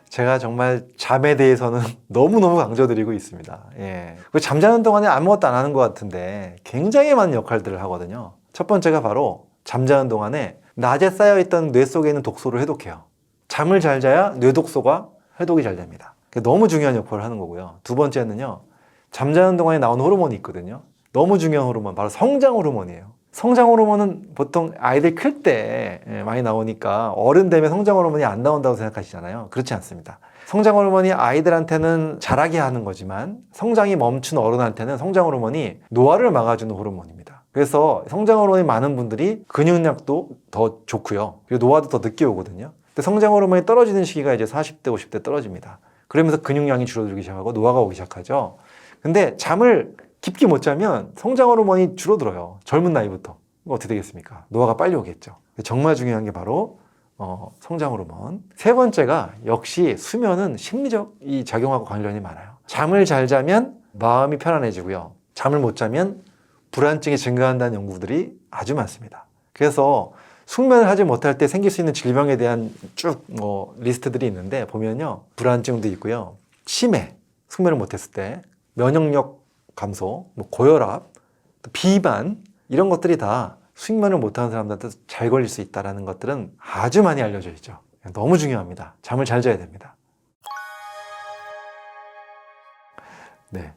제가 정말 잠에 대해서는 너무너무 강조드리고 있습니다. 예. 잠자는 동안에 아무것도 안 하는 것 같은데 굉장히 많은 역할들을 하거든요. 첫 번째가 바로 잠자는 동안에 낮에 쌓여있던 뇌 속에 있는 독소를 해독해요. 잠을 잘 자야 뇌 독소가 해독이 잘 됩니다. 너무 중요한 역할을 하는 거고요. 두 번째는요, 잠자는 동안에 나오는 호르몬이 있거든요. 너무 중요한 호르몬, 바로 성장 호르몬이에요. 성장 호르몬은 보통 아이들 클 때 많이 나오니까 어른 되면 성장 호르몬이 안 나온다고 생각하시잖아요. 그렇지 않습니다. 성장 호르몬이 아이들한테는 자라게 하는 거지만 성장이 멈춘 어른한테는 성장 호르몬이 노화를 막아주는 호르몬입니다. 그래서 성장 호르몬이 많은 분들이 근육량도 더 좋고요. 그리고 노화도 더 늦게 오거든요. 근데 성장 호르몬이 떨어지는 시기가 이제 40대, 50대 떨어집니다. 그러면서 근육량이 줄어들기 시작하고 노화가 오기 시작하죠. 근데 잠을 깊게 못 자면 성장 호르몬이 줄어들어요. 젊은 나이부터. 이거 어떻게 되겠습니까? 노화가 빨리 오겠죠. 정말 중요한 게 바로 성장 호르몬. 세 번째가 역시 수면은 심리적인 작용하고 관련이 많아요. 잠을 잘 자면 마음이 편안해지고요. 잠을 못 자면 불안증이 증가한다는 연구들이 아주 많습니다. 그래서 숙면을 하지 못할 때 생길 수 있는 질병에 대한 쭉 리스트들이 있는데 보면요, 불안증도 있고요, 치매, 숙면을 못했을 때 면역력 감소, 고혈압, 비만, 이런 것들이 다 숙면을 못하는 사람들한테 잘 걸릴 수 있다는 것들은 아주 많이 알려져 있죠. 너무 중요합니다. 잠을 잘 자야 됩니다. 네.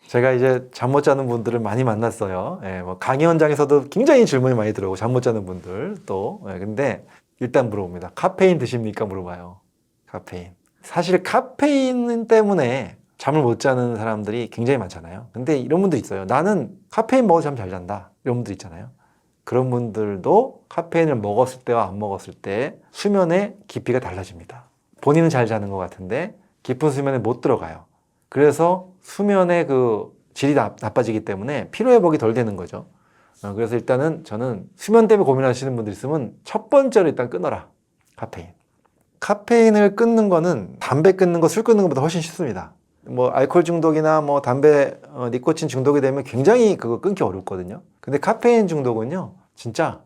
제가 이제 잠 못 자는 분들을 많이 만났어요. 강의 현장에서도 굉장히 질문이 많이 들어오고, 잠 못 자는 분들 또. 근데 일단 물어봅니다. 카페인 드십니까? 물어봐요. 카페인. 사실 카페인 때문에 잠을 못 자는 사람들이 굉장히 많잖아요. 근데 이런 분들 있어요. 나는 카페인 먹어서 잠 잘 잔다. 이런 분들 있잖아요. 그런 분들도 카페인을 먹었을 때와 안 먹었을 때 수면의 깊이가 달라집니다. 본인은 잘 자는 것 같은데 깊은 수면에 못 들어가요. 그래서 수면의 그 질이 나빠지기 때문에 피로회복이 덜 되는 거죠. 그래서 일단은 저는 수면 때문에 고민하시는 분들 있으면 첫 번째로 일단 끊어라. 카페인. 카페인을 끊는 거는 담배 끊는 거, 술 끊는 것보다 훨씬 쉽습니다. 알코올 중독이나 담배, 니코틴 중독이 되면 굉장히 그거 끊기 어렵거든요. 근데 카페인 중독은요, 진짜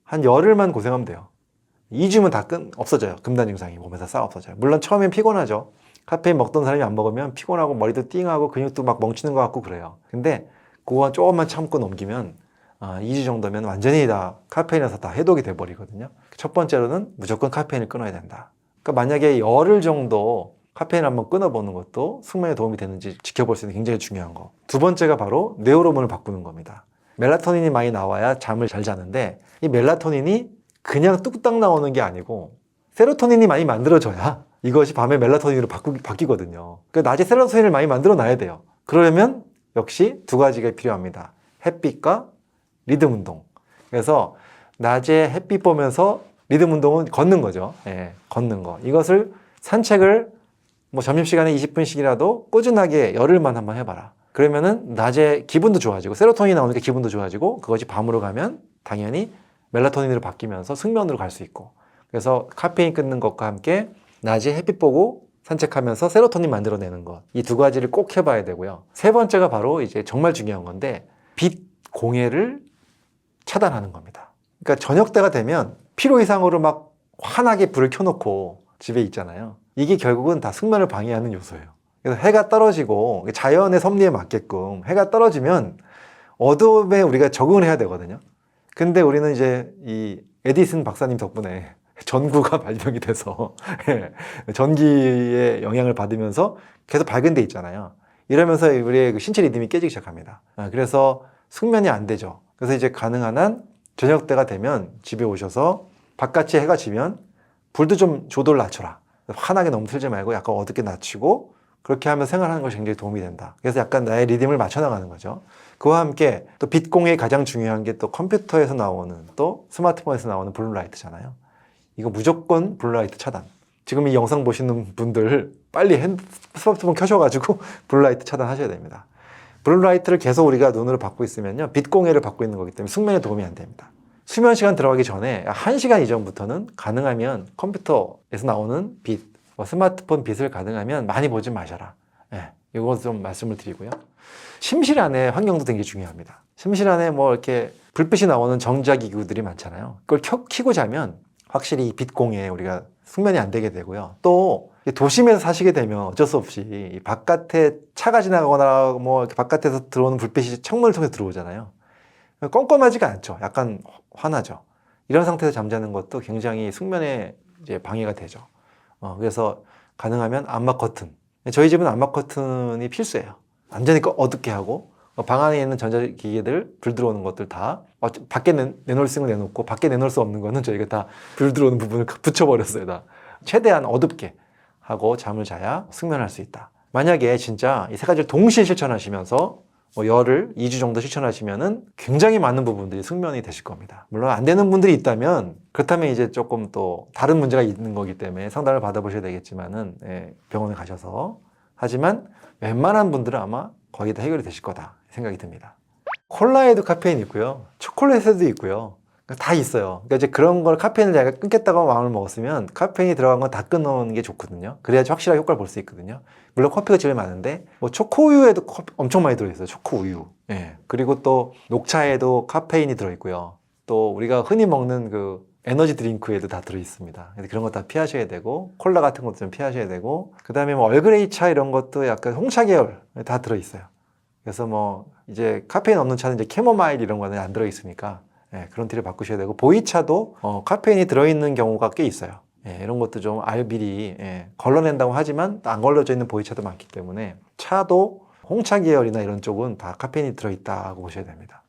한 열흘만 고생하면 돼요. 2주면 다 없어져요. 금단 증상이 몸에서 싹 없어져요. 물론 처음엔 피곤하죠. 카페인 먹던 사람이 안 먹으면 피곤하고 머리도 띵하고 근육도 막 멍치는 것 같고 그래요. 근데 그거 조금만 참고 넘기면 2주 정도면 완전히 다 카페인에서 다 해독이 돼버리거든요. 첫 번째로는 무조건 카페인을 끊어야 된다. 그러니까 만약에 열흘 정도 카페인을 한번 끊어보는 것도 숙면에 도움이 되는지 지켜볼 수 있는 굉장히 중요한 거. 두 번째가 바로 뇌호르몬을 바꾸는 겁니다. 멜라토닌이 많이 나와야 잠을 잘 자는데, 이 멜라토닌이 그냥 뚝딱 나오는 게 아니고 세로토닌이 많이 만들어져야 이것이 밤에 멜라토닌으로 바뀌거든요. 그러니까 낮에 세로토닌을 많이 만들어 놔야 돼요. 그러려면 역시 두 가지가 필요합니다. 햇빛과 리듬 운동. 그래서 낮에 햇빛 보면서 리듬 운동은 걷는 거죠. 걷는 거. 이것을 산책을 점심시간에 20분씩이라도 꾸준하게 열흘만 한번 해봐라. 그러면은 낮에 기분도 좋아지고 세로토닌이 나오니까 기분도 좋아지고, 그것이 밤으로 가면 당연히 멜라토닌으로 바뀌면서 숙면으로 갈 수 있고, 그래서 카페인 끊는 것과 함께 낮에 햇빛 보고 산책하면서 세로토닌 만들어내는 것, 이 두 가지를 꼭 해봐야 되고요. 세 번째가 바로 이제 정말 중요한 건데, 빛 공해를 차단하는 겁니다. 그러니까 저녁 때가 되면 피로 이상으로 막 환하게 불을 켜놓고 집에 있잖아요. 이게 결국은 다 숙면을 방해하는 요소예요. 그래서 해가 떨어지고 자연의 섭리에 맞게끔 해가 떨어지면 어둠에 우리가 적응을 해야 되거든요. 근데 우리는 이제 이 에디슨 박사님 덕분에 전구가 발명이 돼서 전기의 영향을 받으면서 계속 밝은 데 있잖아요. 이러면서 우리의 그 신체 리듬이 깨지기 시작합니다. 그래서 숙면이 안 되죠. 그래서 이제 가능한 한 저녁 때가 되면 집에 오셔서 바깥에 해가 지면 불도 좀 조도를 낮춰라. 환하게 너무 틀지 말고 약간 어둡게 낮추고, 그렇게 하면 생활하는 것이 굉장히 도움이 된다. 그래서 약간 나의 리듬을 맞춰 나가는 거죠. 그와 함께 또 빛 공해에 가장 중요한 게 또 컴퓨터에서 나오는, 또 스마트폰에서 나오는 블루라이트잖아요. 이거 무조건 블루라이트 차단. 지금 이 영상 보시는 분들 빨리 스마트폰 켜셔가지고 블루라이트 차단하셔야 됩니다. 블루라이트를 계속 우리가 눈으로 받고 있으면요, 빛 공해를 받고 있는 거기 때문에 숙면에 도움이 안 됩니다. 수면 시간 들어가기 전에 1시간 이전부터는 가능하면 컴퓨터에서 나오는 빛, 스마트폰 빛을 가능하면 많이 보지 마셔라. 이거 좀 말씀을 드리고요. 침실 안에 환경도 되게 중요합니다. 침실 안에 이렇게 불빛이 나오는 전자기구들이 많잖아요. 그걸 켜고 자면 확실히 빛 공해에 우리가 숙면이 안 되게 되고요. 또 도심에서 사시게 되면 어쩔 수 없이 이 바깥에 차가 지나가거나 뭐 이렇게 바깥에서 들어오는 불빛이 창문을 통해 들어오잖아요. 껌껌하지가 않죠. 약간 환하죠. 이런 상태에서 잠자는 것도 굉장히 숙면에 이제 방해가 되죠. 그래서 가능하면 암막 커튼. 저희 집은 암막 커튼이 필수예요. 완전히 어둡게 하고 방 안에 있는 전자기기들 불 들어오는 것들 다 밖에 내놓을 수 있는 걸 내놓고 밖에 내놓을 수 없는 거는 저희가 다 불 들어오는 부분을 붙여버렸어요. 다. 최대한 어둡게 하고 잠을 자야 숙면할 수 있다. 만약에 진짜 이 세 가지를 동시에 실천하시면서 뭐 열흘, 2주 정도 실천하시면은 굉장히 많은 부분들이 숙면이 되실 겁니다. 물론 안 되는 분들이 있다면 그렇다면 이제 조금 또 다른 문제가 있는 거기 때문에 상담을 받아보셔야 되겠지만은 병원에 가셔서 하지만 웬만한 분들은 아마 거의 다 해결이 되실 거다 생각이 듭니다. 콜라에도 카페인 있고요. 초콜릿에도 있고요. 다 있어요. 그러니까 이제 그런 걸 카페인을 내가 끊겠다고 마음을 먹었으면 카페인이 들어간 건 다 끊어놓는 게 좋거든요. 그래야지 확실하게 효과를 볼 수 있거든요. 물론 커피가 제일 많은데 뭐 초코우유에도 엄청 많이 들어있어요. 초코우유. 예. 그리고 또 녹차에도 카페인이 들어있고요. 또 우리가 흔히 먹는 그 에너지 드링크에도 다 들어있습니다. 그런 거 다 피하셔야 되고 콜라 같은 것도 좀 피하셔야 되고 그 다음에 뭐 얼그레이 차 이런 것도 약간 홍차 계열 다 들어있어요. 그래서 뭐 이제 카페인 없는 차는 이제 캐모마일 이런 거는 안 들어있으니까 그런 티를 바꾸셔야 되고 보이차도 카페인이 들어있는 경우가 꽤 있어요. 이런 것도 좀 알미리 걸러낸다고 하지만 안 걸러져 있는 보이차도 많기 때문에 차도 홍차 계열이나 이런 쪽은 다 카페인이 들어있다고 보셔야 됩니다.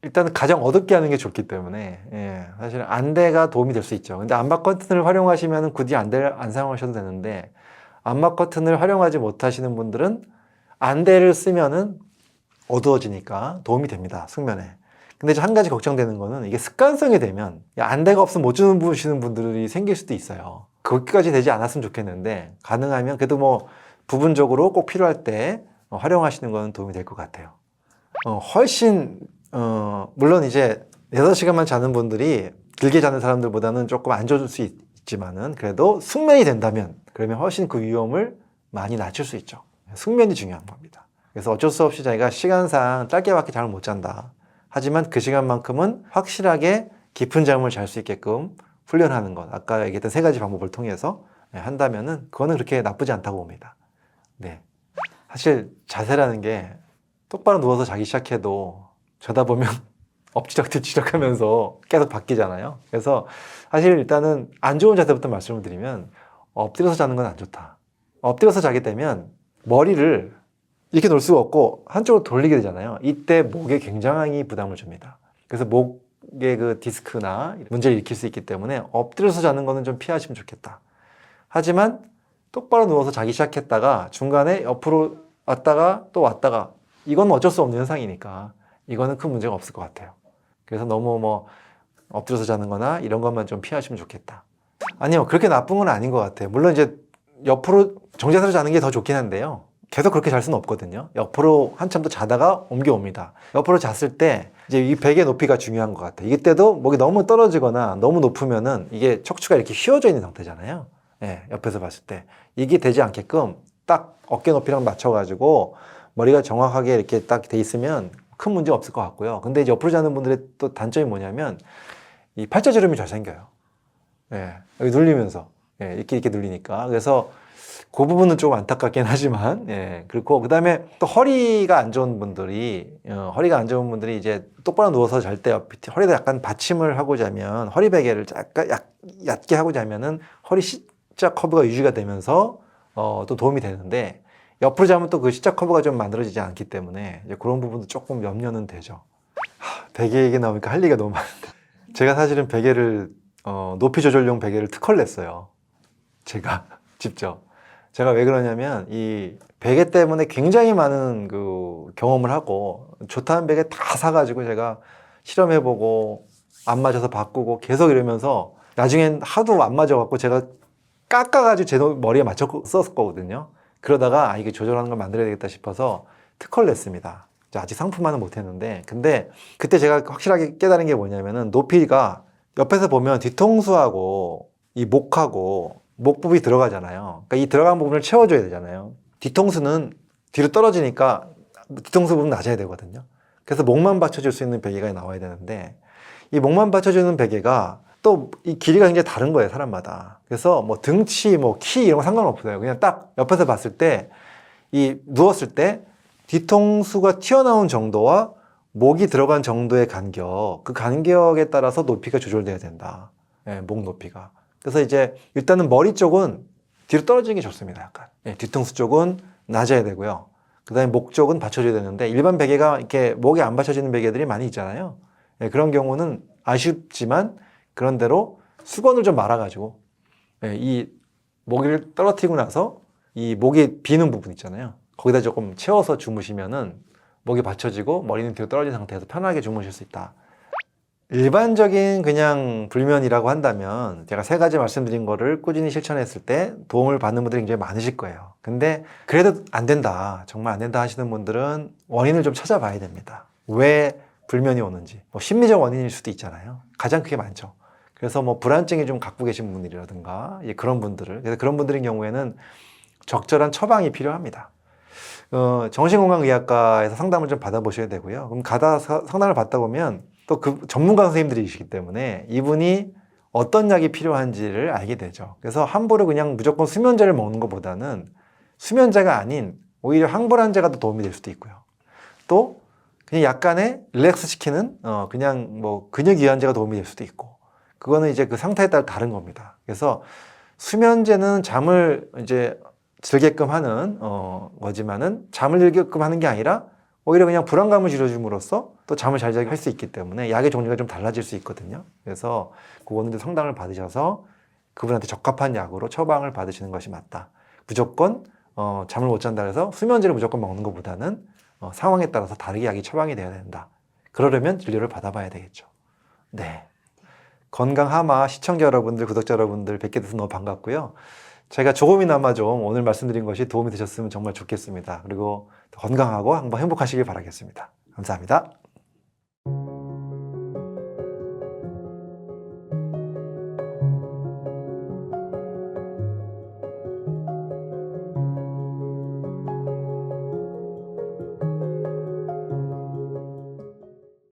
일단 가장 어둡게 하는 게 좋기 때문에 사실 안대가 도움이 될 수 있죠. 근데 암막 커튼을 활용하시면 굳이 안대를 안 사용하셔도 되는데 암막 커튼을 활용하지 못하시는 분들은 안대를 쓰면은 어두워지니까 도움이 됩니다. 숙면에. 근데 이제 한 가지 걱정되는 거는 이게 습관성이 되면 안대가 없으면 못 주무시는 분들이 생길 수도 있어요. 그렇게까지 되지 않았으면 좋겠는데 가능하면 그래도 뭐 부분적으로 꼭 필요할 때 활용하시는 건 도움이 될 것 같아요. 훨씬 물론 이제 6시간만 자는 분들이 길게 자는 사람들보다는 조금 안 좋을 수 있지만은 그래도 숙면이 된다면 그러면 훨씬 그 위험을 많이 낮출 수 있죠. 숙면이 중요한 겁니다. 그래서 어쩔 수 없이 자기가 시간상 짧게밖에 잠을 못 잔다. 하지만 그 시간만큼은 확실하게 깊은 잠을 잘 수 있게끔 훈련하는 것. 아까 얘기했던 세 가지 방법을 통해서 한다면은 그거는 그렇게 나쁘지 않다고 봅니다. 네. 사실 자세라는 게 똑바로 누워서 자기 시작해도 자다 보면 엎치락뒤치락 하면서 계속 바뀌잖아요. 그래서 사실 일단은 안 좋은 자세부터 말씀을 드리면 엎드려서 자는 건 안 좋다. 엎드려서 자게 되면 머리를 이렇게 놓을 수가 없고 한쪽으로 돌리게 되잖아요. 이때 목에 굉장히 부담을 줍니다. 그래서 목의 그 디스크나 문제를 일으킬 수 있기 때문에 엎드려서 자는 거는 좀 피하시면 좋겠다. 하지만 똑바로 누워서 자기 시작했다가 중간에 옆으로 왔다가 또 왔다가 이건 어쩔 수 없는 현상이니까 이거는 큰 문제가 없을 것 같아요. 그래서 너무 뭐 엎드려서 자는 거나 이런 것만 좀 피하시면 좋겠다. 아니요, 그렇게 나쁜 건 아닌 것 같아요. 물론 이제 옆으로 정자세로 자는 게 더 좋긴 한데요. 계속 그렇게 잘 수는 없거든요. 옆으로 한참 더 자다가 옮겨옵니다. 옆으로 잤을 때 이제 이 베개 높이가 중요한 것 같아요. 이때도 목이 너무 떨어지거나 너무 높으면은 이게 척추가 이렇게 휘어져 있는 상태잖아요. 옆에서 봤을 때 이게 되지 않게끔 딱 어깨 높이랑 맞춰가지고 머리가 정확하게 이렇게 딱 돼 있으면 큰 문제 없을 것 같고요. 근데 이제 옆으로 자는 분들의 또 단점이 뭐냐면 이 팔자주름이 잘 생겨요. 여기 눌리면서 이렇게 눌리니까. 그래서 그 부분은 좀 안타깝긴 하지만 그렇고 그다음에 또 허리가 안 좋은 분들이 이제 똑바로 누워서 잘 때 허리에다 약간 받침을 하고 자면 허리 베개를 약간 얕게 하고 자면은 허리 C자 커브가 유지가 되면서 또 도움이 되는데 옆으로 자면 또 그 C자 커브가 좀 만들어지지 않기 때문에 이제 그런 부분도 조금 염려는 되죠. 베개 얘기 나오니까 할 얘기가 너무 많은데 제가 사실은 베개를 높이 조절용 베개를 특허를 냈어요. 제가 직접. 제가 왜 그러냐면 이 베개 때문에 굉장히 많은 그 경험을 하고 좋다는 베개 다 사가지고 제가 실험해보고 안 맞아서 바꾸고 계속 이러면서 나중엔 하도 안 맞아갖고 제가 깎아가지고 제 머리에 맞춰 썼을 거거든요. 그러다가 이게 조절하는 걸 만들어야 되겠다 싶어서 특허를 냈습니다. 아직 상품화는 못했는데 근데 그때 제가 확실하게 깨달은 게 뭐냐면은 높이가 옆에서 보면 뒤통수하고 이 목하고 목 부분이 들어가잖아요. 그러니까 이 들어간 부분을 채워줘야 되잖아요. 뒤통수는 뒤로 떨어지니까 뒤통수 부분 낮아야 되거든요. 그래서 목만 받쳐줄 수 있는 베개가 나와야 되는데 이 목만 받쳐주는 베개가 또 이 길이가 굉장히 다른 거예요, 사람마다. 그래서 뭐 등치, 뭐 키 이런 거 상관없어요. 그냥 딱 옆에서 봤을 때 이 누웠을 때 뒤통수가 튀어나온 정도와 목이 들어간 정도의 간격, 그 간격에 따라서 높이가 조절돼야 된다. 예, 목 높이가. 그래서 이제 일단은 머리 쪽은 뒤로 떨어지는 게 좋습니다. 약간. 예, 뒤통수 쪽은 낮아야 되고요. 그 다음에 목 쪽은 받쳐줘야 되는데 일반 베개가 이렇게 목이 안 받쳐지는 베개들이 많이 있잖아요. 예, 그런 경우는 아쉽지만 그런 대로 수건을 좀 말아가지고 예, 이 모기를 떨어뜨리고 나서 이 목이 비는 부분 있잖아요. 거기다 조금 채워서 주무시면은 목이 받쳐지고 머리는 뒤로 떨어진 상태에서 편하게 주무실 수 있다. 일반적인 그냥 불면이라고 한다면 제가 3가지 말씀드린 거를 꾸준히 실천했을 때 도움을 받는 분들이 굉장히 많으실 거예요. 근데 그래도 안 된다, 정말 안 된다 하시는 분들은 원인을 좀 찾아봐야 됩니다. 왜 불면이 오는지. 뭐 심리적 원인일 수도 있잖아요. 가장 크게 많죠. 그래서 뭐 불안증이 좀 갖고 계신 분들이라든가 그런 분들을, 그래서 그런 분들인 경우에는 적절한 처방이 필요합니다. 정신건강의학과에서 상담을 좀 받아보셔야 되고요. 그럼 상담을 받다 보면 또 그 전문가 선생님들이시기 때문에 이분이 어떤 약이 필요한지를 알게 되죠. 그래서 함부로 그냥 무조건 수면제를 먹는 것보다는 수면제가 아닌 오히려 항불안제가 더 도움이 될 수도 있고요. 또 그냥 약간의 릴렉스 시키는 그냥 뭐 근육이완제가 도움이 될 수도 있고, 그거는 이제 그 상태에 따라 다른 겁니다. 그래서 수면제는 잠을 이제 들게끔 하는 거지만은 잠을 들게끔 하는 게 아니라 오히려 그냥 불안감을 줄여줌으로써 또 잠을 잘 자게 할 수 있기 때문에 약의 종류가 좀 달라질 수 있거든요. 그래서 그거는 상담을 받으셔서 그분한테 적합한 약으로 처방을 받으시는 것이 맞다. 무조건 잠을 못 잔다 해서 수면제를 무조건 먹는 것보다는 상황에 따라서 다르게 약이 처방이 돼야 된다. 그러려면 진료를 받아봐야 되겠죠. 네. 건강하마 시청자 여러분들, 구독자 여러분들 뵙게 돼서 너무 반갑고요. 제가 조금이나마 좀 오늘 말씀드린 것이 도움이 되셨으면 정말 좋겠습니다. 그리고 건강하고 한번 행복하시길 바라겠습니다. 감사합니다.